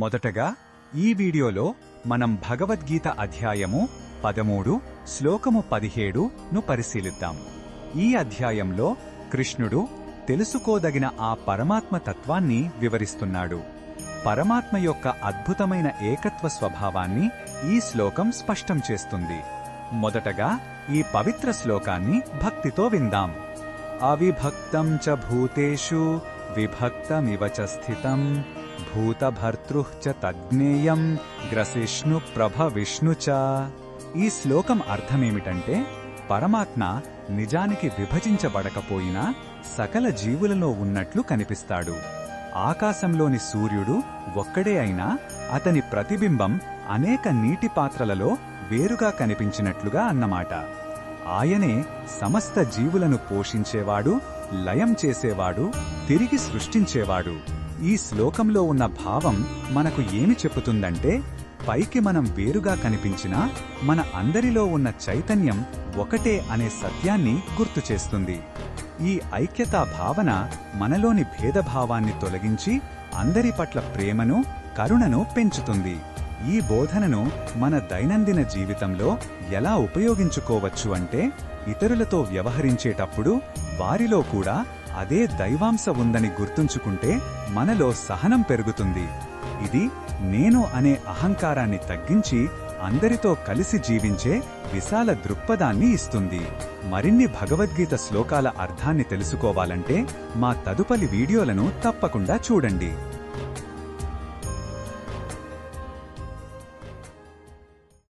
మొదటగా ఈ వీడియోలో మనం భగవద్గీత అధ్యాయము 13 శ్లోకము 17ను పరిశీలిద్దాం. ఈ అధ్యాయంలో కృష్ణుడు తెలుసుకోదగిన ఆ పరమాత్మ తత్వాన్ని వివరిస్తున్నాడు. పరమాత్మ యొక్క అద్భుతమైన ఏకత్వ స్వభావాన్ని ఈ శ్లోకం స్పష్టం చేస్తుంది. మొదటగా ఈ పవిత్ర శ్లోకాన్ని భక్తితో విందాం. అవిభక్తం చ భూతేషు విభక్తమివ చ స్థితం భూతభర్తృః చ తజ్ఞేయం గ్రసిష్ణు ప్రభ విష్ణు చ. ఈ శ్లోకం అర్థమేమిటంటే, పరమాత్మ నిజానికి విభజించబడకపోయినా సకల జీవులలో ఉన్నట్లు కనిపిస్తాడు. ఆకాశంలోని సూర్యుడు ఒక్కడే అయినా అతని ప్రతిబింబం అనేక నీటి పాత్రలలో వేరుగా కనిపించినట్లుగా అన్నమాట. ఆయనే సమస్త జీవులను పోషించేవాడు, లయం చేసేవాడు, తిరిగి సృష్టించేవాడు. ఈ శ్లోకంలో ఉన్న భావం మనకు ఏమి చెప్పుతుందంటే, పైకి మనం వేరుగా కనిపించినా మన అందరిలో ఉన్న చైతన్యం ఒకటే అనే సత్యాన్ని గుర్తుచేస్తుంది. ఈ ఐక్యతా భావన మనలోని భేదభావాన్ని తొలగించి అందరి పట్ల ప్రేమను, కరుణను పెంచుతుంది. ఈ బోధనను మన దైనందిన జీవితంలో ఎలా ఉపయోగించుకోవచ్చు అంటే, ఇతరులతో వ్యవహరించేటప్పుడు వారిలో కూడా అదే దైవాంశ ఉందని గుర్తుంచుకుంటే మనలో సహనం పెరుగుతుంది. ఇది నేను అనే అహంకారాన్ని తగ్గించి అందరితో కలిసి జీవించే విశాల దృక్పథాన్ని ఇస్తుంది. మరిన్ని భగవద్గీత శ్లోకాల అర్థాన్ని తెలుసుకోవాలంటే మా తదుపరి వీడియోలను తప్పకుండా చూడండి.